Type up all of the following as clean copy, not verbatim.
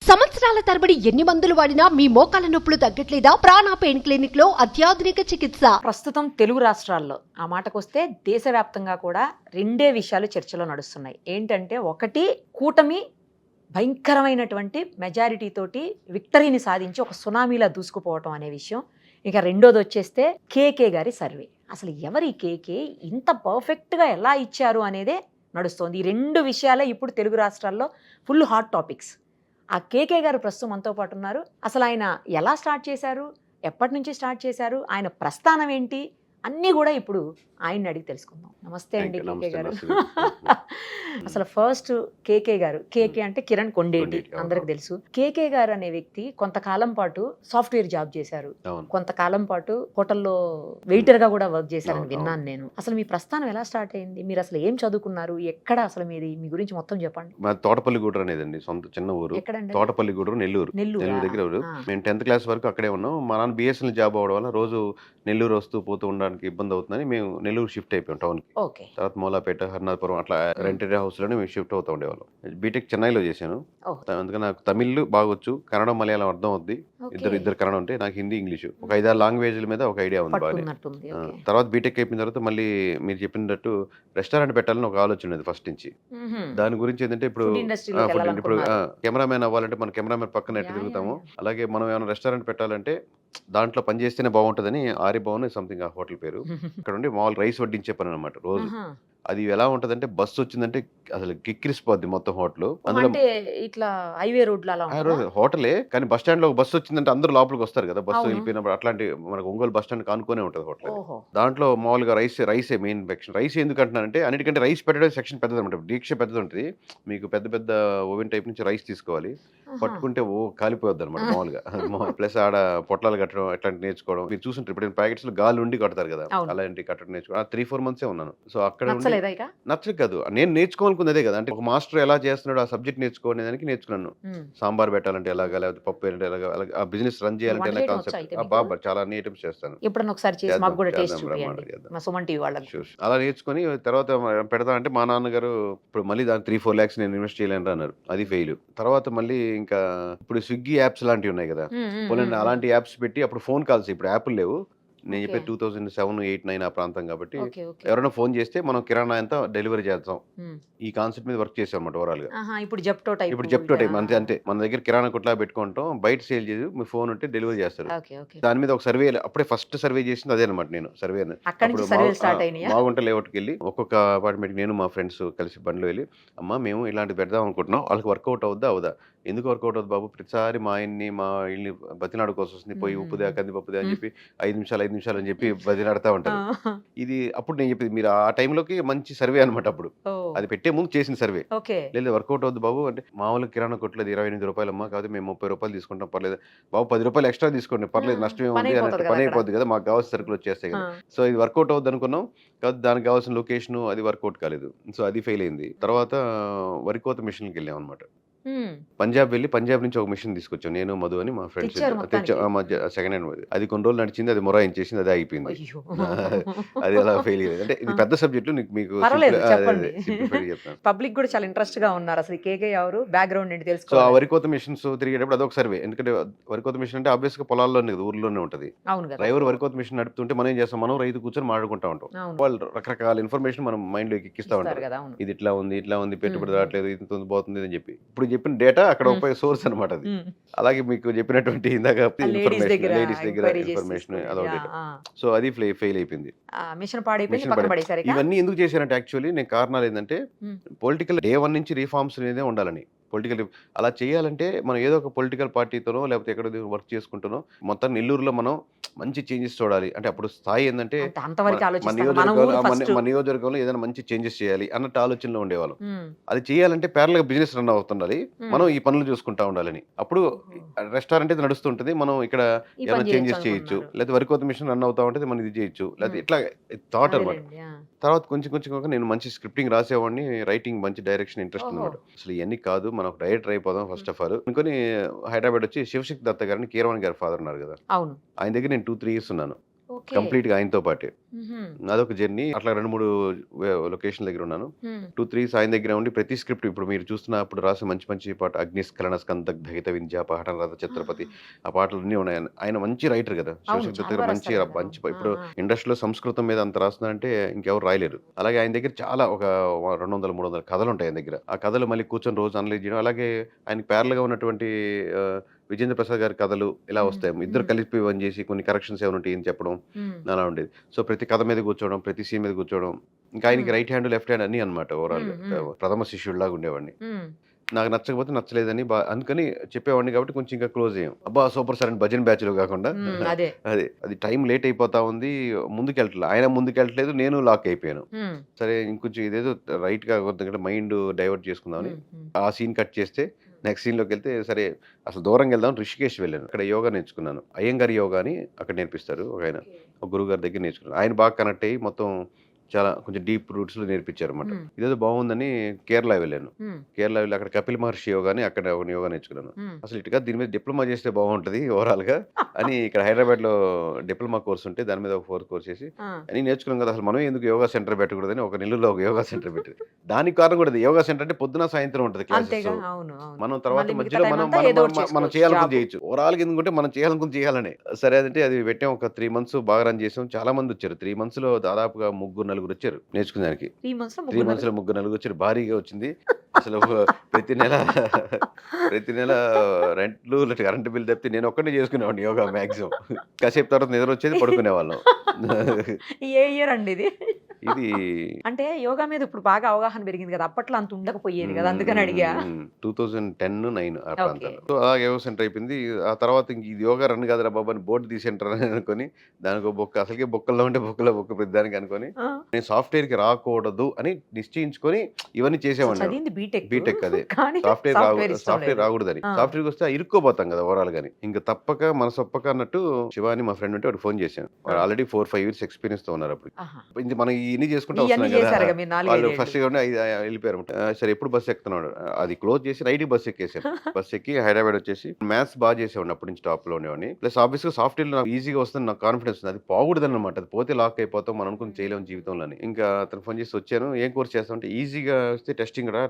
సంవత్సరాల తరబడి ఎన్ని మందులు వాడినా మీ మోకాల నొప్పులు తగ్గట్లేదా? ప్రాణ పెయిన్ క్లినిక్ లో అత్యాధునిక చికిత్స. ప్రస్తుతం తెలుగు రాష్ట్రాల్లో ఆ మాటకొస్తే దేశవ్యాప్తంగా కూడా రెండే విషయాలు చర్చలో నడుస్తున్నాయి. ఏంటంటే, ఒకటి కూటమి భయంకరమైనటువంటి మెజారిటీ తోటి విక్టరీని సాధించి ఒక సునామీలా దూసుకుపోవటం అనే విషయం. ఇక రెండోది వచ్చేస్తే కేకే గారి సర్వే. అసలు ఎవరి కేకే ఇంత పర్ఫెక్ట్గా ఎలా ఇచ్చారు అనేదే నడుస్తోంది. ఈ రెండు విషయాలే ఇప్పుడు తెలుగు రాష్ట్రాల్లో ఫుల్ హాట్ టాపిక్స్. ఆ కేకే గారు ప్రస్తుతం మనతో పాటు ఉన్నారు. అసలు ఆయన ఎలా స్టార్ట్ చేశారు, ఎప్పటి నుంచి స్టార్ట్ చేశారు, ఆయన ప్రస్థానం ఏంటి అన్నీ కూడా ఇప్పుడు ఆయన్ని అడిగి తెలుసుకుందాం. నమస్తే అండి కేకే గారు. అసలు ఫస్ట్ కేకే గారు, కేకే అంటే కిరణ్ కొండేటి అందరికి తెలుసు. కేకే గారు అనే వ్యక్తి కొంతకాలం పాటు సాఫ్ట్వేర్ జాబ్ చేశారు, కొంతకాలం పాటు హోటల్లో వెయిటర్ గా కూడా వర్క్ చేశారని విన్నాను నేను. అసలు మీ ప్రస్థానం ఎలా స్టార్ట్ అయింది, మీరు అసలు ఏం చదువుకున్నారు, ఎక్కడ అసలు మీది, మీ గురించి మొత్తం చెప్పండి. మా తోటపల్లిగూడూరు అనేదండి సొంత చిన్న ఊరు. ఎక్కడండి? తోటపల్లిగూడూరు, నెల్లూరు దగ్గర ఊరు. మేము 10th క్లాస్ వరకు అక్కడే ఉన్నాం. మా నాన్న బిఎస్ఎన్ఎల్ జాబ్ అవ్వడం వల్ల రోజు నెల్లూరు వస్తూ పోతూ ఉండడానికి ఇబ్బంది అవుతుందని మేము నెల్లూరు షిఫ్ట్ అయిపోయాం టౌన్ కి. తర్వాత మూలాపేట, హర్నాథపురం అట్లా రెంటెడ్ హౌస్ లోనే మేము షిఫ్ట్ అవుతూ ఉండేవాళ్ళం. బీటెక్ చెన్నైలో చేశాను. అందుకని నాకు తమిళ్ బాగొచ్చు, కన్నడం మలయాళం అర్థం అవుద్ది. ఇద్దరు కన్నడం ఉంటే నాకు హిందీ ఇంగ్లీషు ఒక 5-6 లాంగ్వేజ్ల మీద ఒక ఐడియా ఉంది బాగా. తర్వాత బీటెక్ అయిపోయిన తర్వాత మళ్ళీ మీరు చెప్పినట్టు రెస్టారెంట్ పెట్టాలని ఒక ఆలోచన ఉంది ఫస్ట్ నుంచి. దాని గురించి ఏంటంటే ఇప్పుడు కెమెరామెన్ అవ్వాలంటే మన కెమెరామెన్ పక్కన ఎట్టు తిరుగుతాము, అలాగే మనం ఏమైనా రెస్టారెంట్ పెట్టాలంటే దాంట్లో పని చేస్తేనే బాగుంటుందని ఆర్యభవన్ సంథింగ్ ఆ హోటల్ పేరు. ఇక్కడ ఉండి మామూలు రైస్ వడ్డించే పని అనమాట రోజు. అది ఎలా ఉంటదంటే బస్సు వచ్చిందంటే అసలు కిక్కిరిసిపోద్ది మొత్తం హోటల్. అందులో ఇట్లా హైవే రోడ్ హోటలే కానీ బస్ స్టాండ్ లో ఒక బస్సు వచ్చిందంటే అందరూ లోపలికి వస్తారు కదా, బస్సు వెళ్ళిపోయినప్పుడు. అట్లాంటి మనకు ఒంగోలు బస్ స్టాండ్ కానుకోనే ఉంటది హోటల్. దాంట్లో మామూలుగా రైసే మెయిన్ సెక్షన్. రైస్ ఎందుకు అంటున్నానంటే అన్నిటికంటే రైస్ పెట్టడం సెక్షన్ పెద్దది అనమాట. దీక్ష పెద్దది ఉంటుంది. మీకు పెద్ద పెద్ద ఓవెన్ టైప్ నుంచి రైస్ తీసుకోవాలి, పట్టుకుంటే కాలిపోద్ది అనమాట మామూలుగా. ప్లస్ ఆడ పొట్లాలు కట్టడం అట్లాంటి నేర్చుకోవడం. మీరు చూసుంటారు ఇప్పుడు ప్యాకెట్స్ లో గాలి ఉండి కడతారు కదా, అలాంటి కట్టడం నేర్చుకోవడం. 3-4 months ఉన్నాను. సో అక్కడ నచ్చలేదు కాదు, నేను నేర్చుకోవాలనుకుంది అదే కదా. అంటే ఒక మాస్టర్ ఎలా చేస్తున్నాడు ఆ సబ్జెక్ట్ నేర్చుకోవడానికి దానికి నేర్చుకున్నాను. సాంబార్ పెట్టాలంటే ఎలాగా, లేకపోతే పప్పు వేయాలంటే ఎలాగా, ఆ బిజినెస్ రన్ చేయాలంటే ఎలా కాన్సెప్ట్. బాబా చాలా అన్ని ఐటమ్స్ చేస్తాను. అలా నేర్చుకుని తర్వాత పెడతా అంటే మా నాన్నగారు ఇప్పుడు మళ్ళీ దాని 3-4 lakhs నేను ఇన్వెస్ట్ చేయలేను అన్నారు. అది ఫెయిల్. తర్వాత మళ్ళీ ఇంకా ఇప్పుడు స్విగ్గీ యాప్స్ లాంటివి ఉన్నాయి కదా, అలాంటి యాప్స్ పెట్టి అప్పుడు ఫోన్ కాల్స్, ఇప్పుడు యాప్లు లేవు. నేను చెప్పే 2007, 8, 9 ఆ ప్రాంతం కాబట్టి ఎవరైనా ఫోన్ చేస్తే మనం కిరాణా ఎంత డెలివరీ చేస్తాం, ఈ కాన్సెప్ట్ మీద వర్క్ చేసాం అన్నమాట ఓవరాల్ గా. ఇప్పుడు జెప్టో టైప్ అంతే. మన దగ్గర కిరాణా కొట్లా పెట్టుకుంటాం, బయట సేల్ చేసి మీ ఫోన్ ఉంటే డెలివరీ చేస్తారు. దాని మీద ఒక సర్వే, అప్పుడే ఫస్ట్ సర్వే చేసింది అదే అనమాట. నేను సర్వే బాగుంటే లేఅవుట్కి వెళ్ళి ఒక్కొక్క అపార్ట్మెంట్ నేను మా ఫ్రెండ్స్ కలిసి బండిలో వెళ్ళి, అమ్మ మేము ఇలాంటి పెడదాం అనుకుంటున్నాం, వాళ్ళకి వర్కౌట్ అవుద్దా? ఎందుకు వర్కౌట్ అవుతుంది బాబు, ప్రతిసారి మా ఆయన్ని మా ఇల్లు బతినాడుకోవాల్సి వస్తుంది, పోయి ఉప్పుదే కందిపప్పుదే అని చెప్పి 5 నిమిషాలు అని చెప్పి బతినాడుతూ ఉంటారు. ఇది అప్పుడు నేను చెప్పింది మీరు ఆ టైంలోకి మంచి సర్వే అనమాట. అప్పుడు అది పెట్టే ముందు చేసిన సర్వే. లేదు వర్కౌట్ అవుద్ది బాబు అంటే, మామూలు కిరాణా కొట్టలేదు 28 రూపాయలమ్మా, కాబట్టి మేము 30 రూపాయలు తీసుకుంటాం, పర్లేదు బాబు 10 రూపాయలు ఎక్స్ట్రా తీసుకోండి పర్లేదు, నష్టం ఏముంది అన్నట్టు పని అయిపోద్ది కదా, మాకు కావాల్సిన సరుకులు వచ్చేస్తాయి కదా. సో ఇది వర్కౌట్ అవుద్ది అనుకున్నాం, కాబట్టి దానికి కావాల్సిన లొకేషన్ అది వర్కౌట్ కాలేదు. సో అది ఫెయిల్ అయింది. తర్వాత వరికోత మిషన్కి వెళ్ళాం అనమాట. పంజాబ్ వెళ్ళి పంజాబ్ నుంచి ఒక మిషన్ తీసుకొచ్చాం నేను, మధు అని మా ఫ్రెండ్స్ సెకండ్ హ్యాండ్. అది కొన్ని రోజులు నడిచింది, అది మొరాయించేసింది, అది అయిపోయింది. అది అలా ఫెయిల్ అయ్యేది. అంటే ఇది పెద్ద సబ్జెక్టు, మీకు పబ్లిక్ కూడా చాలా ఇంట్రెస్ట్ గా ఉన్నారు. అసలు కేకే ఎవరు, బ్యాక్గ్రౌండ్ ఏంటి తెలుసుకో. సో ఆ వరికోత మిషన్స్ తిరిగేటప్పుడు అదొక సర్వే. ఎందుకంటే వరికోత మిషన్ అంటే ఆబ్వియస్ గా పొలాల్లోనే ఊర్లోనే ఉంటది. డ్రైవర్ వరికోత మిషన్ నడుపుతుంటే మనం ఏం చేస్తాం, మనం రైతు కూర్చొని మాట్లాడుకుంటా ఉంటాం. వాళ్ళు రకరకాల ఇన్ఫర్మేషన్ మనం మైండ్ లోకి ఎక్కిస్తా ఉంటారు. ఇది ఇట్లా ఉంది, పెట్టుబడి రావట్లేదు, ఇంత పోతుంది అని చెప్పి. ఇప్పుడు చెప్పిన డేటా అక్కడ ఉపయోగ సోర్స్ అనమాట అది. అలాగే మీకు చెప్పినటువంటి ఇందాక లేడీస్ దగ్గర ఇన్ఫర్మేషన్ అదొకటి. సో అది ఫెయిల్ అయిపోయింది. ఇవన్నీ ఎందుకు చేశారంటే యాక్చువల్లీ నేను కారణాలు ఏంటంటే, పొలిటికల్ డే 1 నుంచి రీఫార్మ్స్ అనేదే ఉండాలని. పొలిటికల్ అలా చేయాలంటే మనం ఏదో ఒక పొలిటికల్ పార్టీతోనో లేకపోతే ఎక్కడ వర్క్ చేసుకుంటానో మొత్తం నెల్లూరులో మనం మంచి చేంజెస్ చూడాలి. అంటే అప్పుడు స్థాయి ఏంటంటే మన నియోజకవర్గంలో ఏదైనా మంచి చేంజెస్ చేయాలి అన్నట్టు ఆలోచనలో ఉండేవాళ్ళం. అది చేయాలంటే ప్యారల్ గా బిజినెస్ రన్ అవుతుండాలి, మనం ఈ పనులు చూసుకుంటా ఉండాలని. అప్పుడు రెస్టారెంట్ అయితే నడుస్తుంటది, మనం ఇక్కడ ఏమైనా చేంజెస్ చేయొచ్చు, లేకపోతే వరికోత మిషన్ రన్ అవుతా ఉంటది, మనం ఇది చేయొచ్చు, లేకపోతే ఇట్లా థాట్ అనమాట. తర్వాత కొంచెం నేను మంచి స్క్రిప్టింగ్ రాసేవాడిని, రైటింగ్ మంచి డైరెక్షన్ ఇంట్రెస్ట్ అనమాట. అసలు ఇవన్నీ కాదు, మనం ఒక డైరెక్టర్ అయిపోదాం ఫస్ట్ ఆఫ్ ఆల్ అనుకుని హైదరాబాద్ వచ్చి శివశక్తి దత్త గారిని, కీరవాణి గారి ఫాదర్ ఉన్నారు కదా, ఆయన దగ్గర నేను 2-3 years ఉన్నాను కంప్లీట్ గా ఆయనతో పాటే. అదొక జర్నీ. అట్లా 2-3 లొకేషన్ దగ్గర ఉన్నాను. 2-3 ఆయన దగ్గర ఉండి ప్రతి స్క్రిప్ట్ ఇప్పుడు మీరు చూస్తున్న అప్పుడు రాసిన మంచి మంచి పాట 'అగ్నిస్ఖలన స్కందగ్ధహిత వింధ్యా పహటన రథ ఛత్రపతి' ఆ పాటలు అన్నీ ఉన్నాయి. ఆయన మంచి రైటర్ కదా, శివశంకర్ దగ్గర మంచి మంచి ఇప్పుడు ఇండస్ట్రీలో సంస్కృతం మీద అంత రాస్తున్నారంటే ఇంకెవరు రాయలేరు. అలాగే ఆయన దగ్గర చాలా ఒక 200-300 కథలు ఉంటాయి ఆయన దగ్గర. ఆ కథలు మళ్ళీ కూర్చొని రోజు అనలైజ్ చేయడం. అలాగే ఆయనకి ప్యారల్ గా ఉన్నటువంటి విజేంద్ర ప్రసాద్ గారి కథలు ఇలా వస్తాయి. ఇద్దరు కలిపి పని చేసి కొన్ని కరెక్షన్స్ ఏమైనా ఉంటాయి అని చెప్పడం అలా ఉండేది. సో ప్రతి కథ మీద కూర్చోవడం, ప్రతి సీన్ మీద కూర్చోవడం. ఇంకా ఆయనకి రైట్ హ్యాండ్ లెఫ్ట్ హ్యాండ్ అన్ని అనమాట. ఓవరాల్ ప్రథమ శిష్యుడిలాగా ఉండేవాడిని. నాకు నచ్చకపోతే నచ్చలేదని అందుకని చెప్పేవాడిని కాబట్టి కొంచెం ఇంకా క్లోజ్ అయ్యాం. అబ్బా సూపర్ సార్ అని భజన్ బ్యాచ్ లో కాకుండా అదే అది టైం లేట్ అయిపోతా ఉంది, ముందుకెళ్ళట్లేదు. ఆయన ముందుకెళ్ళట్లేదు, నేను లాక్ అయిపోయాను. సరే ఇంకొంచెం ఇదేదో రైట్ గా మైండ్ డైవర్ట్ చేసుకుందామని ఆ సీన్ కట్ చేస్తే నెక్స్ట్ సీన్ లోకి వెళ్తే సరే అసలు దూరంగా వెళ్దాం రిషికేష్ వెళ్ళాను. అక్కడ యోగా నేర్చుకున్నాను. అయ్యంగారి యోగా అని అక్కడ నేర్పిస్తారు. ఒక గురువు గారి దగ్గర నేర్చుకున్నాను. ఆయన బాగా కనెక్ట్ అయ్యి మొత్తం చాలా కొంచెం డీప్ రూట్స్ లో నేర్పించారు అనమాట. ఇదేదో బాగుందని కేరళ వెళ్ళాను. కేరళ వెళ్ళి అక్కడ కపిల్ మహర్షి యోగా అని అక్కడ ఒక యోగా నేర్చుకున్నాను. అసలు ఇటుగా దీని మీద డిప్లొమా చేస్తే బాగుంటది ఓవరాల్ గా అని ఇక్కడ హైదరాబాద్ లో డిప్లొమా కోర్స్ ఉంటే దాని మీద ఒక 4 కోర్స్ చేసి అని నేర్చుకున్నాం కదా. అసలు మనం ఎందుకు యోగా సెంటర్ పెట్టకూడదని ఒక నెలలో ఒక యోగా సెంటర్ పెట్టింది. దానికి కారణం కూడా యోగా సెంటర్ అంటే పొద్దున సాయంత్రం ఉంటది క్లాసెస్. మనం తర్వాత మధ్యలో మనం చేయాలనుకుని చేయొచ్చు. ఓవరాల్ ఎందుకంటే మనం చేయాలనుకుని చేయాలని సరే అదంటే అది పెట్టాం. ఒక 3 months బాగా రన్ చేసాం. చాలా మంది వచ్చారు. 3 months లో దాదాపుగా 3-4 వచ్చారు నేర్చుకునేదానికి. 3 months లో 3-4 వచ్చారు. భారీగా వచ్చింది. అసలు ప్రతి నెల రెంట్లు కరెంట్ బిల్ తప్పితే నేను ఒక్కడే చేసుకునేవాడిని యోగా మాక్సిమం. కాసేపు తర్వాత నిద్ర వచ్చేది, పడుకునే వాళ్ళం. ఏ ఇయర్ అండి ఇది? ఇది అంటే యోగా మీద ఇప్పుడు బాగా అవగాహన పెరిగింది కదా, అప్పట్లో అంత ఉండకపోయేది కదా, అందుకని అడిగా. 2010-9 ఆ ప్రాంతాల్లో. సో అలా యోగా సెంటర్ అయిపోయింది. ఆ తర్వాత ఇంక ఇది యోగా రన్ కాదురా బాబు అని బోర్డు తీసేంటారు అని అనుకుని దానికి బొక్క, అసలుకే బొక్కల్లో ఉంటే బొక్కలో బొక్క పెద్దానికి అనుకుని నేను సాఫ్ట్వేర్ కి రాకూడదు అని నిశ్చయించుకొని ఇవన్నీ చేసేవాడిని. బీటెక్ అదే సాఫ్ట్వేర్ రాకూడదని. సాఫ్ట్వేర్ వస్తే ఇరుక్కోపోతాం కదా ఓవరాల్ గాని. ఇంకా తప్పక మనసొప్పక అన్నట్టు శివాని మా ఫ్రెండ్ ఉంటే వాడు ఫోన్ చేశాను. వాడు ఆల్రెడీ 4-5 years ఎక్స్పీరియన్స్ తో ఉన్నారు. అప్పుడు ఇది మనం ఇన్ని చేసుకుంటా వస్తున్నాం కదా. వాళ్ళు ఫస్ట్ వెళ్ళిపోయారు. సరే ఎప్పుడు బస్సు ఎక్కుతున్నాడు, అది క్లోజ్ చేసి నైట్ బస్సు ఎక్కేసాను. బస్సు ఎక్కి హైదరాబాద్ వచ్చేసి మ్యాథ్స్ బాగా చేసేవాడిని అప్పటి నుంచి టాప్ లో ఉండేవాడిని. ప్లస్ ఆబ్వియస్ గా సాఫ్ట్వేర్ నాకు ఈజీగా వస్తుంది, నాకు కాన్ఫిడెన్స్ ఉంది. అది పోకూడదు అనమాట. అది పోతే లాక్ అయిపోతాం, మనం అనుకుని చేయలేము జీవితంలో. ఇంకా అతను ఫోన్ చేసి వచ్చాను. ఏం కోర్స్ చేస్తామంటే ఈజీగా వస్తే టెస్టింగ్ రా,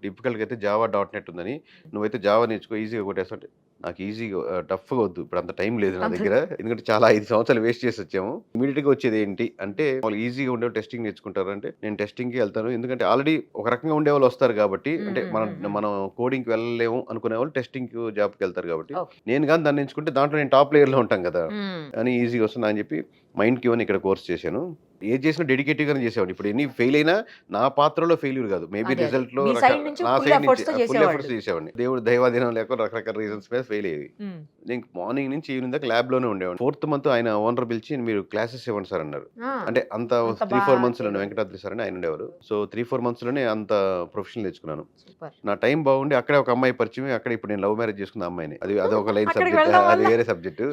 డిఫికల్ట్ గా అయితే Java.net ఉందని, నువ్వైతే జావా నేర్చుకో ఈజీగా కొట్టేస్తాంటే నాకు ఈజీగా టఫ్ గా వద్దు, ఇప్పుడు అంత టైం లేదు నా దగ్గర. ఎందుకంటే చాలా 5 సంవత్సరాలు వేస్ట్ చేసి వచ్చాము. ఇమీడియట్ గా వచ్చేది ఏంటి అంటే వాళ్ళు ఈజీగా ఉండే టెస్టింగ్ నేర్చుకుంటారు అంటే నేను టెస్టింగ్ కి వెళ్తాను. ఎందుకంటే ఆల్రెడీ ఒక రకంగా ఉండే వాళ్ళు వస్తారు కాబట్టి, అంటే మనం కోడింగ్ కి వెళ్ళలేము అనుకునే వాళ్ళు టెస్టింగ్ జాబ్ కి వెళ్తారు కాబట్టి, నేను కానీ దాన్ని ఎంచుకుంటే దాంట్లో నేను టాప్ లేయర్ లో ఉంటాం కదా అని ఈజీగా వస్తున్నా అని చెప్పి మైండ్ కి ఇక్కడ కోర్స్ చేశాను. ఏది చేసినా డెడికేటివ్ గానే చేసేవాడిని. ఇప్పుడు ఎన్ని ఫెయిల్ అయినా నా పాత్రలో ఫెయిల్యూర్ కాదు, మేబీ రిజల్ట్ లో నా సైడ్ నుంచి ఫుల్ ఎఫర్ట్స్ చేసేవాడిని. దేవుడు దైవాధీనం లేక రకరకాల రీజన్స్ మీద ఫెయిల్ అయ్యేది. నేను మార్నింగ్ నుంచి ఈవినింగ్ దాకా ల్యాబ్ లోనే ఉండేవాడిని. 4th month ఆయన ఓనర్ పిలిచి మీరు క్లాసెస్ ఇవ్వండి సార్ అన్నారు. అంటే అంత 3-4 months లోనే వెంకటాద్రి సార్ అని ఆయన ఉండేవారు. సో 3-4 months లోనే అంత ప్రొఫెషనల్ తెచ్చుకున్నాను. నా టైం బాగుండి అక్కడే ఒక అమ్మాయి పరిచయం. అక్కడ ఇప్పుడు నేను లవ్ మ్యారేజ్ చేసుకున్న అమ్మాయిని. అది ఒక లైన్ సబ్జెక్ట్, అది వేరే సబ్జెక్ట్.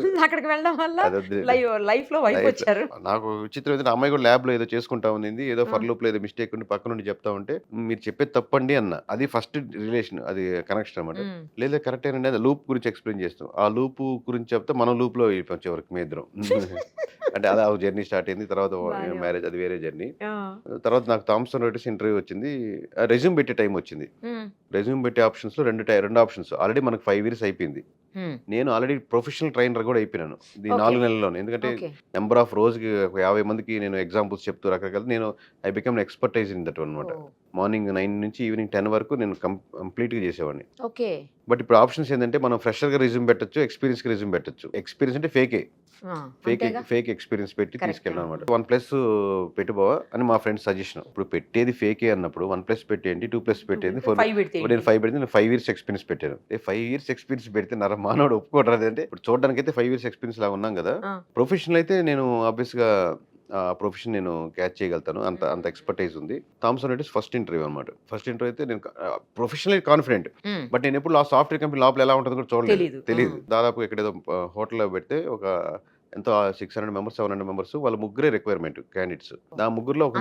నాకు విచిత్రం ఏంటంటే అమ్మాయి కూడా ల్యాబ్ లో ఏదో చేసుకుంటా ఉంది, ఏదో ఫర్ లూప్ లో ఏదో మిస్టేక్ ఉండి పక్క నుండి చెప్తా ఉంటే మీరు చెప్పేది తప్పండి అన్న. అది ఫస్ట్ రిలేషన్, అది కనెక్షన్ అనమాట. లేదా కరెక్ట్ అయినండి, అది లూప్ గురించి ఎక్స్ప్లెయిన్ చేస్తాం. ఆ లూప్ గురించి చెప్తే మనం లూప్ లో వెళ్ళిపోయాం చివరికి మీ ఇద్దరం. అంటే అలా జర్నీ స్టార్ట్ అయింది. తర్వాత మ్యారేజ్, అది వేరే జర్నీ. తర్వాత నాకు థామ్సన్ రాయిటర్స్ ఇంటర్వ్యూ వచ్చింది. రెజ్యూమ్ పెట్టే టైం వచ్చింది. రెజ్యూమ్ పెట్టే ఆప్షన్స్ లో రెండు ఆప్షన్స్. ఆల్రెడీ మనకు 5 years అయిపోయింది. నేను ఆల్రెడీ ప్రొఫెషనల్ ట్రైనర్ కూడా అయిపోయినాను ఈ 4 నెలల్లోనే. ఎందుకంటే నెంబర్ ఆఫ్ రోజుకి 50 మందికి నేను ఎగ్జాంపుల్స్ చెప్తూ రకరకాల నేను I become expertise in that అనమాట. మార్నింగ్ 9 నుంచి ఈవినింగ్ 10 వరకు నేను కంప్లీట్ గా చేసేవాడిని. బట్ ఇప్పుడు ఆప్షన్స్ ఏంటంటే మనం ఫ్రెషర్ గా రెజ్యూమ్ పెట్టచ్చు, ఎక్స్పీరియన్స్ కి రెజ్యూమ్ పెట్టచ్చు. ఎక్స్పీరియన్స్ అంటే ఫేక్ ఎక్స్పీరియన్స్ పెట్టి తీసుకెళ్ళాను అనమాట. 1+ పెట్టుబోవా అని మా ఫ్రెండ్స్ సజెషన్. ఇప్పుడు పెట్టేది ఫేకే అన్నప్పుడు 1+ పెట్టేయండి, 2+ పెట్టేది 4. నేను 5 పెడితే నేను 5 years ఎక్స్పీరియన్స్ పెట్టాను. 5 years ఎక్స్పీరియన్స్ పెడితే నర మానవుడు ఒప్పుకోవడం. అంటే ఇప్పుడు చూడడానికి అయితే 5 years ఎక్స్పీరియన్స్ లాగా ఉన్నాం కదా. ప్రొఫెషనల్ అయితే నేను ఆబ్వియస్ గా ప్రొఫెషన్ నేను క్యాచ్ చేయగలుగుతాను, అంత ఎక్స్పర్టైజ్ ఉంది. థామ్సన్ రాయిటర్స్ ఫస్ట్ ఇంటర్వ్యూ అనమాట. ఫస్ట్ ఇంటర్వ్యూ అయితే నేను ప్రొఫెషనల్ కాన్ఫిడెంట్, బట్ నేను ఎప్పుడు సాఫ్ట్వేర్ కంపెనీ లోపల ఎలా ఉంటుందో కూడా చూడలేదు, తెలియదు. దాదాపు ఎక్కడేదో హోటల్లో పెడితే ఒక ఎంతో 600 members 700 members, వాళ్ళ ముగ్గురే రిక్వైర్మెంట్ క్యాండిడేట్స్. ఆ ముగ్గురులో ఒక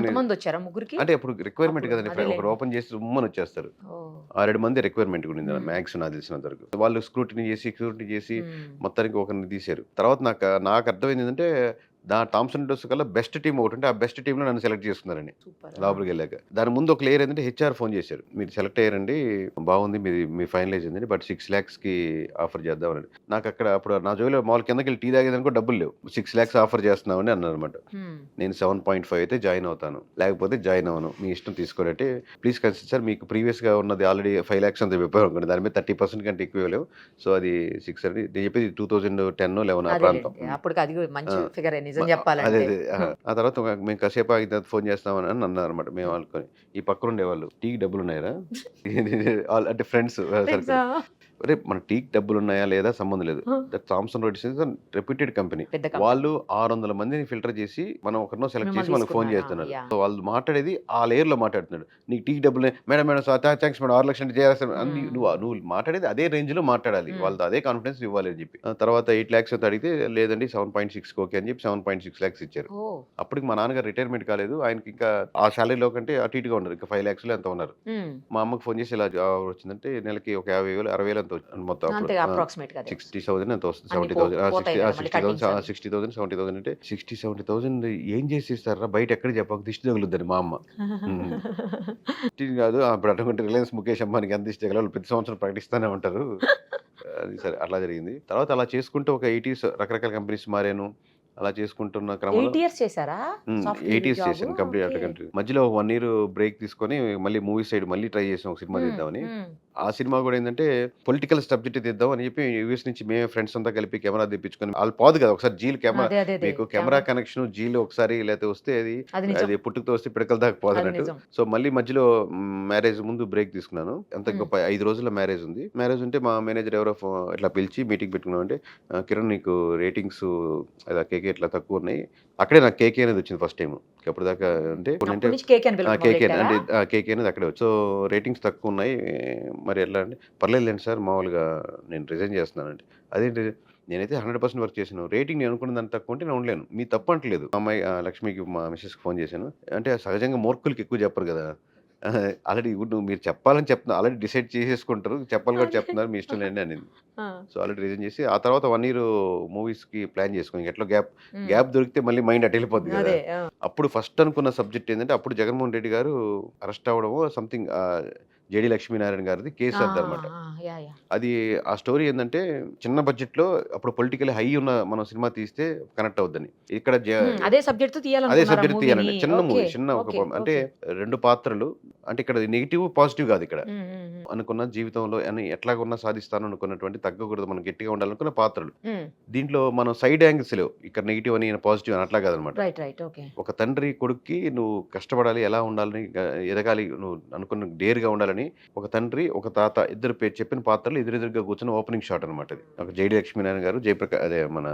అంటే ఇప్పుడు రిక్వైర్మెంట్ కదండి, ఒకరు ఓపెన్ చేసి ఉమ్మని వచ్చేస్తారు. 6-7 మంది రిక్వైర్మెంట్ ఉండింది మ్యాక్స్ నాకు తెలిసినంత వరకు. వాళ్ళు స్క్రూటినీ చేసి మొత్తానికి ఒకరిని తీశారు. తర్వాత నాకు అర్థమైంది ఏంటంటే థామ్సన్ రిటర్స్ కల్లా బెస్ట్ టీం ఒకటి ఉంటే ఆ బెస్ట్ టీంలో నన్ను సెలెక్ట్ చేసుకున్నారని సూపర్. లోపలికి వెళ్ళాక. దాని ముందు ఒక లేయర్ ఏంటంటే హెచ్ఆర్ ఫోన్ చేశారు, మీరు సెలెక్ట్ అయ్యారండి, బాగుంది, మీ ఫైనలైజ్ అయింది, బట్ 6 lakhsకి ఆఫర్ చేద్దామని. నాకు అక్కడ అప్పుడు నా జోలిలో మామూలు కిందకి వెళ్ళి టీ తాగేదానికి కూడా డబ్బులు లేవు. 6 lakhs ఆఫర్ చేస్తున్నామని అన్నారు అనమాట. నేను 7.5 అయితే జాయిన్ అవుతాను, లేకపోతే జాయిన్ అవ్వను, మీ ఇష్టం తీసుకోనంటే, ప్లీజ్ కన్సిడర్ సార్, మీకు ప్రీవియస్గా ఉన్నది ఆల్రెడీ 5 lakhs అంత చెప్పారు అనుకోండి, దాని మీద 30% కంటే ఎక్కువ లేవు, సో అది 6 అని నేను చెప్పేది 2010-11 ఆ ప్రాంతం. అప్పుడు అది మంచి ఫిగర్ నిజం అదే చెప్పాలంటే. అదే ఆ తర్వాత మేము కాసేపు ఆగిన తర్వాత ఫోన్ చేస్తామని అన్నారు అనమాట. మేము అనుకొని ఈ పక్కన ఉండేవాళ్ళు, టీకి డబ్బులు ఉన్నాయరా అంటే ఫ్రెండ్స్ అరే మన టీకి డబ్బులు ఉన్నాయా లేదా సంబంధం లేదు, Thomson Reuters is reputed company, పెద్ద company. వాళ్ళు 600 మందిని ఫిల్టర్ చేసి మనం ఒకరినో సెలెక్ట్ చేసి మిమ్మల్ని మనకు ఫోన్ తీసుకున్నారా? చేస్తున్నారు. Yeah. సో వాళ్ళు మాట్లాడేది ఆ లేయర్ లో మాట్లాడుతున్నాడు, నీకు టీకి డబ్బులు మేడం మేడం థ్యాంక్స్ మేడం 6 లక్షలు చేస్తాను నువ్వు మాట్లాడేది అదే రేంజ్ లో మాట్లాడాలి, వాళ్ళతో అదే కాన్ఫిడెన్స్ ఇవ్వాలి అని చెప్పి. తర్వాత 8 lakhs అయితే అడిగితే లేదండి 7.6 ఓకే అని చెప్పి 7.6 lakhs ఇచ్చారు. అప్పటికి మా నాన్నగారు రిటైర్మెంట్ కాలేదు, ఆయనకి ఇంకా ఆ శాలరీలో కంటే అటు ఇటుగా ఉన్నారు, ఇంకా 5 lakhs ఎంత ఉన్నారు. మా అమ్మకి ఫోన్ చేసి ఇలా వచ్చిందంటే నెలకి ఒక 50,000 60,000 ఎంత మొత్తం అప్పుడు. అప్రాక్సిమేట్ గా 60,000 ఎంత వస్తుంది, అన్ని 70,000 పోతాయి కదా, మళ్ళీ 60,000 70,000 అంటే 60,000 ఏం చేసి ఇస్తారా బయట ఎక్కడ చెప్పక దిష్టి తగులుద్దని మా అమ్మ. దిష్టి కాదు అప్పుడు అనుకుంటే రిలయన్స్ ముఖేష్ అంబానికి ఎంత దిష్టి తగలాలి ప్రతి సంవత్సరం ప్రకటిస్తూనే ఉంటారు. అది సరే అట్లా జరిగింది. తర్వాత అలా చేసుకుంటూ ఒక 8 years రకరకాల కంపెనీస్ మారాను. అలా చేసుకుంటున్న క్రమంలో 8 years చేశారా? 8 years చేశాను కంప్లీట్ అట్లా కంట్రీ. మధ్యలో 1 year బ్రేక్ తీసుకొని మళ్ళీ మూవీ సైడ్ మళ్ళీ ట్రై చేసాం, ఒక సినిమా తీద్దామని. ఆ సినిమా కూడా ఏంటంటే పొలిటికల్ సబ్జెక్ట్ తీద్దాం అని చెప్పి యూఎస్ నుంచి మేమే ఫ్రెండ్స్ అంతా కలిపి కెమెరా తెప్పించుకొని, వాళ్ళు పోదు కదా ఒకసారి జీల్ కెమెరా, మీకు కెమెరా కనెక్షన్ జీలు ఒకసారి లేకపోతే వస్తే అది పుట్టుకతో వస్తే పిడకల దాకా పోదన్నట్టు. సో మళ్ళీ మధ్యలో మ్యారేజ్ ముందు బ్రేక్ తీసుకున్నాను. అంత గొప్ప 5 రోజుల మ్యారేజ్ ఉంది. మ్యారేజ్ ఉంటే మా మేనేజర్ ఎవరో ఇట్లా పిలిచి మీటింగ్ పెట్టుకున్నాం. అంటే కిరణ్ నీకు రేటింగ్స్ అలా కేకే ఇట్లా తక్కువ ఉన్నాయి, అక్కడే నాకు కేకే అనేది వచ్చింది ఫస్ట్ టైం. అప్పుడు దాకా అంటే కేకే అంటే కేకే అనేది అక్కడే వచ్చి, సో రేటింగ్స్ తక్కువ ఉన్నాయి మరి ఎట్లా అంటే, పర్లేదులేండి సార్ మామూలుగా నేను రిజైన్ చేస్తున్నానండి. అదేంటి నేనైతే 100% వర్క్ చేశాను, రేటింగ్ నేను అనుకున్న దాన్ని తక్కువ ఉంటే నేను ఉండలేను, మీ తప్పు అంటలేదు. మా అమ్మాయి లక్ష్మికి మా మిస్సెస్కి ఫోన్ చేశాను. అంటే సహజంగా మూర్ఖులకి ఎక్కువ చెప్పరు కదా, ఆల్రెడీ నువ్వు మీరు చెప్పాలని చెప్తున్నా, ఆల్రెడీ డిసైడ్ చేసేసుకుంటారు, చెప్పాలి కూడా చెప్తున్నారు, మీ ఇష్టం లేండి అనేది. సో ఆల్రెడీ రిజైన్ చేసి ఆ తర్వాత 1 year మూవీస్కి ప్లాన్ చేసుకుని, ఎట్లా గ్యాప్ దొరికితే మళ్ళీ మైండ్ అటు వెళ్ళిపోద్ది కదా. అప్పుడు ఫస్ట్ అనుకున్న సబ్జెక్ట్ ఏంటంటే, అప్పుడు జగన్మోహన్ రెడ్డి గారు అరెస్ట్ అవ్వడమో సంథింగ్, జేడి లక్ష్మీనారాయణ గారిది కేసు అదనమాట. అది ఆ స్టోరీ ఏంటంటే, చిన్న బడ్జెట్ లో అప్పుడు పొలిటికల్ హై ఉన్న మనం సినిమా తీస్తే కనెక్ట్ అవుద్దని, ఇక్కడ అదే సబ్జెక్ట్ తీయాలండి. చిన్న మూవీ, చిన్న ఒక అంటే 2 పాత్రలు, అంటే ఇక్కడ నెగిటివ్ పాజిటివ్ కాదు, ఇక్కడ అనుకున్న జీవితంలో ఎట్లాగున్నా సాధిస్తాను అనుకున్నటువంటి, తగ్గకూడదు మనం గట్టిగా ఉండాలనుకున్న పాత్రలు. దీంట్లో మనం సైడ్ యాంగిల్స్ లేవు, ఇక్కడ నెగిటివ్ అని పాజిటివ్ అని అట్లా కాదనమాట. ఒక తండ్రి కొడుక్కి నువ్వు కష్టపడాలి, ఎలా ఉండాలని, ఎదగాలి, నువ్వు అనుకున్న డేర్గా ఉండాలని ఒక తండ్రి ఒక తాత ఇద్దరు చెప్పిన పాత్రలు ఎదురెదురుగా కూర్చొని ఓపెనింగ్ షాట్ అనమాట. అది ఒక జేడి లక్ష్మీనారాయణ గారు, అదే మన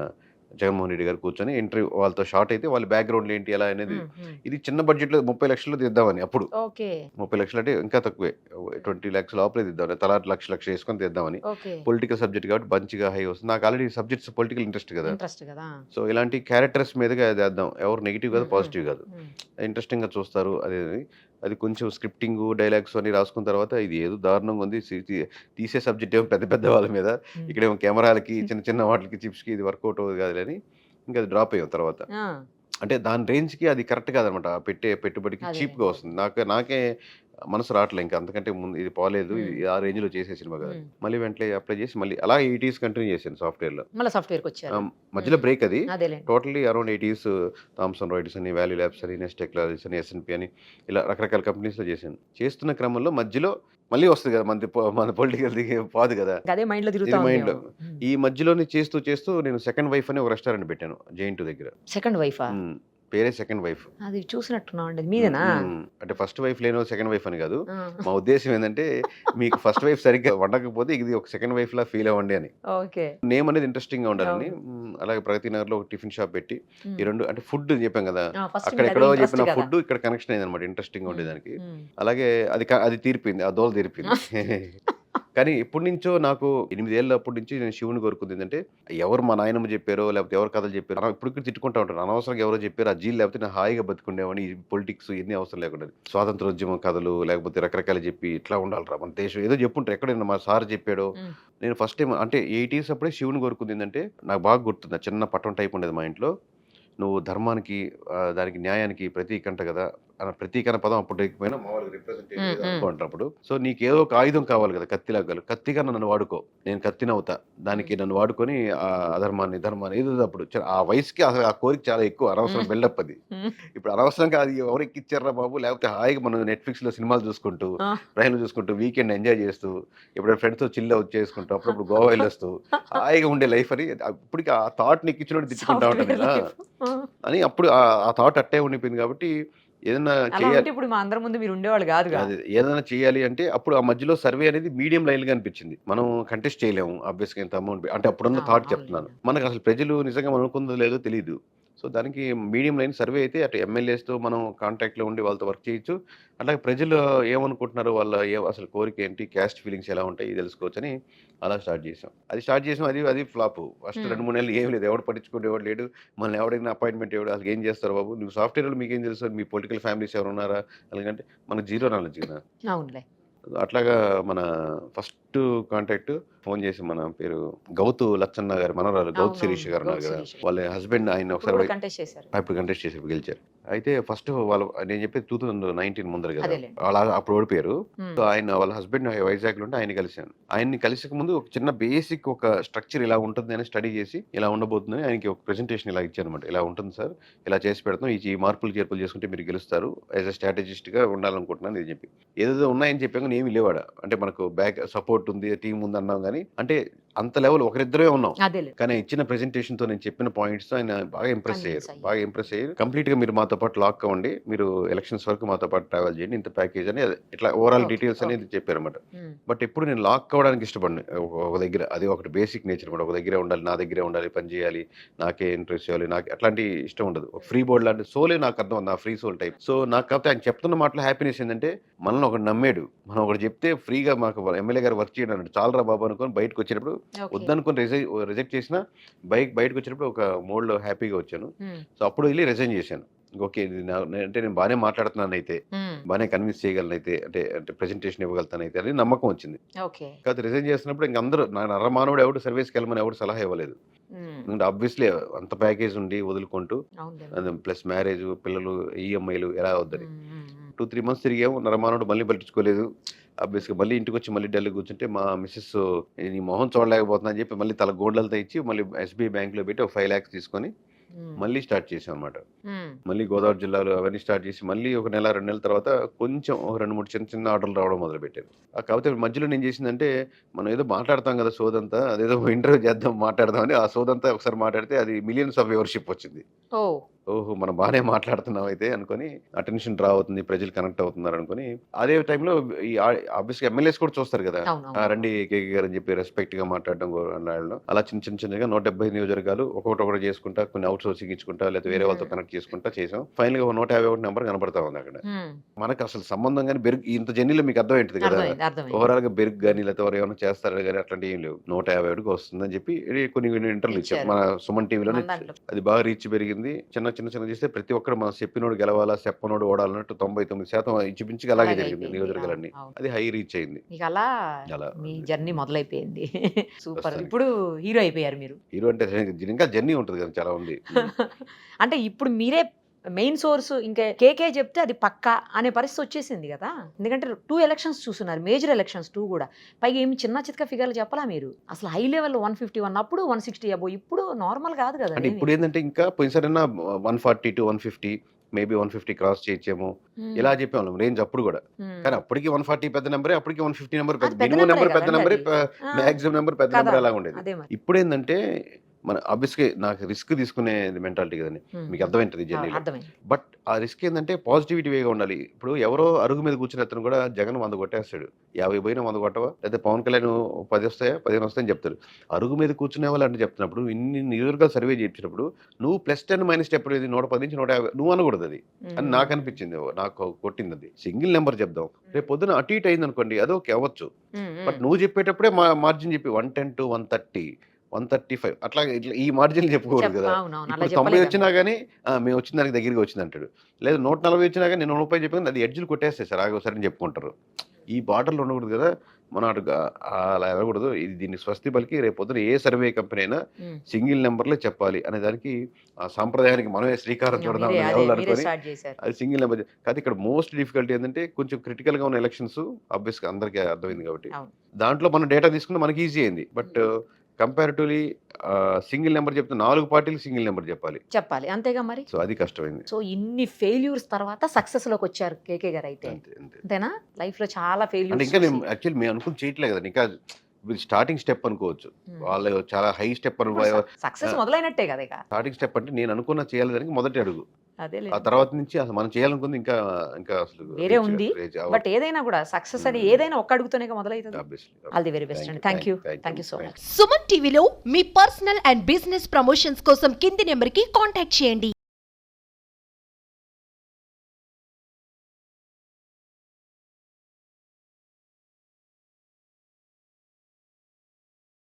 జగన్మోహన్ రెడ్డి గారు కూర్చొని ఇంటర్వ్యూ వాళ్ళతో షార్ట్ అయితే వాళ్ళ బ్యాక్గ్రౌండ్ ఏంటి ఎలా అనేది. ఇది చిన్న బడ్జెట్ లో 30 లక్షలు తీద్దామని, అప్పుడు 30 లక్షలు అంటే ఇంకా తక్కువే, 20 lakhs లోపలే తీద్దామని, తలా లక్ష వేసుకొని తీద్దామని. పొలిటికల్ సబ్జెక్ట్ కాబట్టి మంచిగా హై వస్తుంది. నాకు ఆల్రెడీ సబ్జెక్ట్స్ పొలిటికల్ ఇంట్రెస్ట్ కదా, సో ఇలాంటి క్యారెక్టర్స్ మీదుగా చేద్దాం, ఎవరు నెగిటివ్ కాదు పాజిటివ్ కాదు, ఇంట్రెస్టింగ్ గా చూస్తారు. అది కొంచెం స్క్రిప్టింగ్ డైలాగ్స్ అని రాసుకున్న తర్వాత, ఇది ఏదో దారుణంగా ఉంది, తీసే సబ్జెక్ట్ ఏమో పెద్ద పెద్ద వాళ్ళ మీద, ఇక్కడేమో కెమెరాలకి చిన్న చిన్న వాటికి చిప్స్కి ఇది వర్కౌట్ అవ్వదు కాదులని ఇంకా అది డ్రాప్ అయ్యాం తర్వాత. అంటే దాని రేంజ్కి అది కరెక్ట్ కాదనమాట, పెట్టే పెట్టుబడికి చీప్గా వస్తుంది. నాకే మనసు రావట్లేదు ఇంకా, అంతకంటే ముందు ఇది పోలేదు, ఇది ఆ రేంజ్ లో చేసే సినిమా కదా. మళ్ళీ వెంటనే అప్లై చేసి మళ్ళీ అలా 8 years కంటిన్యూ చేశాను సాఫ్ట్వేర్ లో. మధ్యలో బ్రేక్, అది totally around 8 years Thomson Reuters అని, వాల్యూ ల్యాబ్స్ అని, నెక్స్ట్ టెక్నాలజీస్ అని, ఎస్ఎన్పి అని, ఇలా రకరకాల కంపెనీస్ లో చేశాను. చేస్తున్న క్రమంలో మధ్యలో మళ్ళీ వస్తుంది కదా మన పొలిటికల్ పోదు కదా, మైండ్ లో. ఈ మధ్యలోనే చేస్తూ నేను సెకండ్ వైఫ్ అని ఒక రెస్టారెంట్ పెట్టాను జైంట్ దగ్గర. సెకండ్ వైఫ్ పేరే సెకండ్ వైఫ్. అది చూసినట్టున్నాండి, మీదేనా? అంటే ఫస్ట్ వైఫ్ లేనో సెకండ్ వైఫ్ అని కాదు, మా ఉద్దేశం ఏంటంటే, మీకు ఫస్ట్ వైఫ్ సరిగ్గా వండకపోతే ఇది ఒక సెకండ్ వైఫ్ లా ఫీల్ అవ్వండి అని. నేమ్ అనేది ఇంట్రెస్టింగ్ గా ఉండాలని. అలాగే ప్రగతి నగర్ లో ఒక టిఫిన్ షాప్ పెట్టి, ఈ 2 అంటే ఫుడ్ చెప్పాం కదా, అక్కడ ఎక్కడో చెప్పిన ఫుడ్ ఇక్కడ కనెక్షన్ అయింది అనమాట, ఇంట్రెస్టింగ్ గా ఉండేదానికి. అలాగే అది తీరిపోయింది, ఆ దోల తీరిపోయింది. కానీ ఎప్పటి నుంచో నాకు 8 ఏళ్ళ అప్పటి నుంచి నేను శివుని కోరుకుంది ఏంటంటే, ఎవరు మా నాయనమ్మ చెప్పారో లేకపోతే ఎవరు కథలు చెప్పారో ఇప్పుడు తిట్టుకుంటా ఉంటాను, అనవసరంగా ఎవరో చెప్పారు ఆ జీలు, లేకపోతే నేను హాయిగా బతుకుండేవాడిని, ఈ పొలిటిక్స్ ఎన్ని అవసరం లేకుండా. స్వాతంత్రోద్యమం కథలు లేకపోతే రకరకాలు చెప్పి ఇట్లా ఉండాలిరా మన దేశం ఏదో చెప్పుంటారు, ఎక్కడైనా మా సార్ చెప్పాడో. నేను ఫస్ట్ టైం అంటే 8 years అప్పుడే శివుని కోరుకుంది ఏంటంటే, నాకు బాగా గుర్తుంది, చిన్న పట్టం టైప్ ఉండేది మా ఇంట్లో. నువ్వు ధర్మానికి దానికి న్యాయానికి ప్రతీక అంట కదా అన్న ప్రతీక అన్న పదం అప్పుడు లేకపోయినా మామూలుగా రిప్రజెంటేటివ్ అనుకుంటున్నప్పుడు సో నీకు ఏదో ఒక ఆయుధం కావాలి కదా, కత్తిలాగా కత్తిగా నన్ను వాడుకో, నేను కత్తినవుతా, దానికి నన్ను వాడుకొని ఆ అధర్మాన్ని ధర్మాన్ని ఏదో అప్పుడు ఆ వయసుకి అసలు ఆ కోరిక చాలా ఎక్కువ, అనవసరం బిల్డప్ అది. ఇప్పుడు అనవసరంగా అది ఎవరు ఎక్కిచ్చారా బాబు, లేకపోతే హాయిగా మనం నెట్ఫ్లిక్స్ లో సినిమాలు చూసుకుంటూ ట్రైన్లు చూసుకుంటూ వీకెండ్ ఎంజాయ్ చేస్తూ ఇప్పుడు ఫ్రెండ్స్ తో చిల్ అవుట్ చేసుకుంటూ అప్పుడప్పుడు గోవా వెళ్ళొస్తూ హాయిగా ఉండే లైఫ్ అని ఇప్పటికి ఆ థాట్ ని ఎక్కించినట్టు తిట్టుకుంటా ఉంటాను కదా అని. అప్పుడు ఆ థాట్ అట్టే ఉండిపోయింది. కాబట్టి ఏదైనా చేయాలి, ఇప్పుడు మా అందరి ముందు మీరు ఉండేవాళ్ళు కాదు. ఏదైనా చేయాలి అంటే అప్పుడు ఆ మధ్యలో సర్వే అనేది మీడియం లైన్ గా అనిపించింది. మనం కంటెస్ట్ చేయలేము ఆబ్వియస్ గా, ఇంత అమౌంట్ అంటే అప్పుడున్న థాట్ చెప్తున్నాను. మనకు అసలు ప్రజలు నిజంగా మనం అనుకుందో లేదో తెలియదు. సో దానికి మీడియం లైన్ సర్వే అయితే అటు ఎమ్మెల్యేస్తో మనం కాంటాక్ట్లో ఉండి వాళ్ళతో వర్క్ చేయొచ్చు. అలాగే ప్రజలు ఏమనుకుంటున్నారు, వాళ్ళ అసలు కోరిక ఏంటి, క్యాస్ట్ ఫీలింగ్స్ ఎలా ఉంటాయి తెలుసుకోవచ్చని అలా స్టార్ట్ చేసాం. అది ఫ్లాప్. ఫస్ట్ 2-3 నెలలు ఏం లేదు, ఎవడు పట్టించుకుంటే లేడు. మనల్ని ఎవడైనా అపాయింట్మెంట్ ఎవడు, అసలు ఏం చేస్తారు బాబు, నువ్వు సాఫ్ట్వేర్ మీకేం తెలుసు, మీ పొలిటికల్ ఫ్యామిలీస్ ఎవరు ఉన్నారా, అలాగంటే మనకు జీరో నాలెడ్జ్ కదా. అవునులే. అట్లాగా మన ఫస్ట్ కాంటాక్ట్ ఫోన్ చేసి, మన పేరు గౌతు లచ్చన్న గారు మనవరాలు గౌతు శిరీష్ గారు ఉన్నారు కదా, వాళ్ళ హస్బెండ్ ఆయన ఒకసారి ఇప్పుడు కంటెస్ట్ చేసి గెలిచారు. అయితే ఫస్ట్ వాళ్ళు నేను చెప్పేది 2019 ముందర కదా, వాళ్ళ అప్పుడు ఓడిపోయారు. సో ఆయన వాళ్ళ హస్బెండ్ వైజాగ్ లో ఉంటే ఆయన కలిశాను. ఆయన్ని కలిసక ముందు ఒక చిన్న బేసిక్ ఒక స్ట్రక్చర్ ఇలా ఉంటుంది అని స్టడీ చేసి ఇలా ఉండబోతుందని ఆయనకి ఒక ప్రెజెంటేషన్ ఇలా ఇచ్చాను అనమాట. ఇలా ఉంటుంది సార్, ఇలా చేసి పెడతాం, ఈ మార్పులు చేర్పులు చేసుకుంటే మీరు గెలుస్తారు, యాజ్ అ స్ట్రాటజిస్ట్ గా ఉండాలనుకుంటున్నాను ఇది చెప్పి. ఏదేదో ఉన్నాయని చెప్పాక ఏమి లేవాడ, అంటే మనకు బ్యాక్ సపోర్ట్ ఉంది, టీం ఉంది అన్నాం కానీ అంటే అంత లెవెల్ ఒకరిద్దరే ఉన్నాం. కానీ ఇచ్చిన ప్రెజెంటేషన్ తో నేను చెప్పిన పాయింట్స్ ఆయన బాగా ఇంప్రెస్ అయ్యారు. కంప్లీట్ గా మీరు మాతో పాటు లాక్ అవ్వండి, మీరు ఎలక్షన్స్ వరకు మాతో పాటు ట్రావెల్ చేయండి, ఇంత ప్యాకేజ్ అని ఇట్లా ఓవరాల్ డీటెయిల్స్ అనేది చెప్పారన్నమాట. బట్ ఎప్పుడు నేను లాక్ అవ్వడానికి ఇష్టపడిన ఒక దగ్గర, అది ఒకటి బేసిక్ నేచర్ అనమాట. ఒక దగ్గరే ఉండాలి, నా దగ్గరే ఉండాలి, పని చేయాలి, నాకే ఇంట్రెస్ట్ చేయాలి, నాకు అట్లాంటి ఇష్టం ఉండదు. ఫ్రీ బోర్డ్ లాంటి సోలే నాకు అర్థం, నా ఫ్రీ సోల్ టైప్. సో నాకు కాకపోతే ఆయన చెప్తున్న మాటలో హ్యాపీనెస్ ఏంటంటే మనల్ని ఒకటి నమ్మాడు, మనం ఒకటి చెప్తే ఫ్రీగా మాకు ఎమ్మెల్యే గారు వర్క్ చేయడం అన్నాడు, చాలరా బాబు అనుకొని బయటకు వచ్చేటప్పుడు వద్దనుకొని రిజెక్ట్ చేసిన బయటకు వచ్చేటప్పుడు ఒక మోడ్ లో హ్యాపీగా వచ్చాను. సో అప్పుడు వెళ్ళి రిజైన్ చేశాను. ఓకే, అంటే నేను బాగానే మాట్లాడుతున్నాను అయితే, బాగానే కన్విన్స్ చేయగలను అయితే, అంటే ప్రెజెంటేషన్ ఇవ్వగలుగుతాను అయితే అని నమ్మకం వచ్చింది. కాకపోతే రిజైన్ చేసినప్పుడు ఇంక అందరూ నా నరమానవుడు ఎవరు సర్వీస్కి వెళ్ళమని ఎవరు సలహా ఇవ్వలేదు. ఆబ్వియస్లీ అంత ప్యాకేజ్ ఉండి వదులుకుంటూ ప్లస్ మ్యారేజ్, పిల్లలు, ఈఎంఐలు ఎలా వద్దని 2-3 months తిరిగాము. నరమానవుడు మళ్ళీ పట్టించుకోలేదు. ఆబ్వియస్గా మళ్ళీ ఇంటికి వచ్చి మళ్ళీ డల్ కూర్చుంటే మా మిస్సెస్ నీ మొహం చూడలేకపోతున్నా అని చెప్పి మళ్ళీ తల గోల్డ్లతో ఇచ్చి మళ్ళీ SBI బ్యాంక్లో పెట్టి ఒక 5 lakhs తీసుకొని మళ్ళీ స్టార్ట్ చేసాం అనమాట. మళ్ళీ గోదావరి జిల్లాలో అవన్నీ స్టార్ట్ చేసి మళ్ళీ ఒక 1-2 నెలల తర్వాత కొంచెం 2-3 చిన్న ఆర్డర్లు రావడం మొదలు పెట్టారు. కాకపోతే మధ్యలో నేను చేసిందంటే, మనం ఏదో మాట్లాడతాం కదా సోదంతా, అదేదో ఇంటర్వ్యూ చేద్దాం మాట్లాడదామని ఆ సోదంతా ఒకసారి మాట్లాడితే అది millions of వ్యూవర్షిప్ వచ్చింది. ఓహో, మనం బాగానే మాట్లాడుతున్నాం అయితే అనుకుని, అటెన్షన్ డ్రా అవుతుంది, ప్రజలు కనెక్ట్ అవుతున్నారు అనుకుని, అదే టైంలో ఈ ఆబ్వియస్గా ఎమ్మెల్యేస్ కూడా చూస్తారు కదా, రండి కేకే గారు అని చెప్పి రెస్పెక్ట్ గా మాట్లాడడం అలా చిన్నగా 170 నియోజకవర్గాలు ఒకటి చేసుకుంటా, కొన్ని అవుట్ సోర్సింగ్ ఇచ్చుకుంటా, లేదా వేరే వాళ్ళతో కనెక్ట్ చేసుకుంటా చేసాం. ఫైనల్ గా 151 నెంబర్ కనబడతా ఉంది అక్కడ. మనకు అసలు సంబంధం కానీ బెరుగు ఇంత జర్నీలో మీకు అర్థమైంది కదా, ఓవరాల్ గా బెరుగు కానీ లేకపోతే ఎవరు ఏమైనా చేస్తారు కానీ అట్లాంటి ఏం లేవు. 151కి వస్తుందని చెప్పి కొన్ని ఇంటర్వ్యూలు ఇచ్చాం మన సుమన్ టీవీలోనే. అది బాగా రీచ్ పెరిగింది. చిన్న చేస్తే ప్రతి ఒక్కరు మనం చెప్పినోడు గెలవాలా, చెప్పనోడు ఓడాలన్నట్టు 99% ఇంచుమించుగా అలాగే జరిగింది నియోజకవర్గాలన్నీ. అది హై రీచ్ అయింది. అలా మీ జర్నీ మొదలైపోయింది. సూపర్. ఇప్పుడు హీరో అయిపోయారు మీరు. హీరో అంటే ఇంకా జర్నీ ఉంటుంది కదా, చాలా ఉంది. అంటే ఇప్పుడు మీరే మెయిన్ సోర్స్, ఇంకా కేకే చెప్తే అది పక్కా అనే పరిస్థితి వచ్చేసింది కదా. ఎందుకంటే 2 ఎలక్షన్స్ చూస్తున్నారు, మేజర్ ఎలక్షన్స్ 2 కూడా. పైగా ఏమి చిన్న చిత్క ఫిగర్లు చెప్పాలా మీరు. అసలు హై లెవెల్ 151 అప్పుడు 160 అబో, ఇప్పుడు నార్మల్ కాదు కదా. అంటే ఇప్పుడు ఏంటంటే ఇంకా పోయినసారైనా 140 to 150, మేబీ 150 క్రాస్ చేయొచ్చేమో ఇలా చెప్పేవాళ్ళం రేంజ్ అప్పుడు కూడా. కానీ అప్పటికి 140 పెద్ద నెంబరే, అప్పటికి 150 నెంబర్ పెద్ద, మినిమం నెంబర్ పెద్ద నెంబరే, మాక్సిమం నెంబర్ పెద్ద నెంబర్ అలా ఉండేది. ఇప్పుడు ఏంటంటే మన ఆబ్వియస్గా నాకు రిస్క్ తీసుకునే మెంటాలిటీ కదండి, మీకు అర్థమైంటుంది జర్నీలో. బట్ ఆ రిస్క్ ఏంటంటే పాజిటివిటీ వేగా ఉండాలి. ఇప్పుడు ఎవరో అరుగు మీద కూర్చుని అతను కూడా జగన్ 100 కొట్టేస్తాడు, 50 పోయినా 100 కొట్టవా, లేదా పవన్ కళ్యాణ్ 10 వస్తాయా 15 వస్తాయని చెప్తారు. అరుగు మీద కూర్చునే వాళ్ళు అంటే చెప్తున్నప్పుడు, ఇన్ని నియోజకవర్గాలు సర్వే చేయించినప్పుడు నువ్వు +10 -10 చెప్పలేదు, 110 నుంచి 150 నువ్వు అనకూడదు అది అని నాకు అనిపించింది. నాకు కొట్టింది అది. సింగిల్ నెంబర్ చెప్దాం, రేపు పొద్దున అటు ఇటు అయింది అనుకోండి, అది ఓకే అవ్వచ్చు. బట్ నువ్వు చెప్పేటప్పుడే మార్జిన్ చెప్పి 110 to 130, 135 అట్లా ఇట్లా ఈ మార్జిన్లు చెప్పుకోరు కదా. ఇప్పుడు 90 వచ్చినా కానీ మేము వచ్చిన దానికి దగ్గరగా వచ్చింది అంటాడు, లేదా 140 వచ్చినా కానీ నేను 30 చెప్పాను, అది ఎడ్జ్లు కొట్టేస్తాయి సార్ ఆగోసారి చెప్పుకుంటారు. ఈ బార్డర్లో ఉండకూడదు కదా, మనం అటు అలా వెళ్ళకూడదు, ఇది దీన్ని స్వస్తి పలికి రేపు పొద్దున ఏ సర్వే కంపెనీ అయినా సింగిల్ నెంబర్లే చెప్పాలి అనే దానికి ఆ సాంప్రదాయానికి మనమే శ్రీకారం చూడదాం అనుకొని స్టార్ట్ చేశారు. అది సింగిల్ నెంబర్. కానీ ఇక్కడ మోస్ట్ డిఫికల్టీ ఏంటంటే కొంచెం క్రిటికల్గా ఉన్న ఎలక్షన్స్ ఆబ్వియస్గా అందరికీ అర్థమైంది కాబట్టి అవును. దాంట్లో మనం డేటా తీసుకుంటే మనకి ఈజీ అయింది. బట్ కంపారిటివ్లీ సింగిల్ నెంబర్ చెప్తే 4 పార్టీలు సింగిల్ నెంబర్ చెప్పాలి అంతేగా మరి. సో అది కష్టమైంది. సో ఇన్ని ఫెయిల్యూర్స్ తర్వాత సక్సెస్ లోకి వచ్చారు కేకే గారు అయితే. అంతే అంతే. అంతేనా? లైఫ్ లో చాలా అంటే ఇంకా నేను ఫెయిల్యూర్స్. యాక్చువల్లీ మేము అనుకుని చేయట్లేదు కదా, ఇంకా స్టార్టింగ్ స్టెప్ అనుకోవచ్చు. వాళ్ళు చాలా హై స్టెప్ సక్సెస్ మొదలైనట్టే కదా ఇక. స్టార్టింగ్ స్టెప్ అంటే నేను అనుకున్న చేయాలని మొదటి అడుగు. అదే ఆ తర్వాత నుంచి అసలు మనం చేయాలనుకుంది ఇంకా ఇంకా అసలు వేరే ఉంది. బట్ ఏదైనా కూడా సక్సెస్ అని ఏదైనా ఒక్క అడుగుతోనే మొదలవుతుంది. ఆల్ ది వెరీ బెస్ట్ అండి. Thank you so much. Suman టీవీలో మీ పర్సనల్ అండ్ బిజినెస్ ప్రమోషన్స్ కోసం కింది నెంబర్కి కాంటాక్ట్ చేయండి.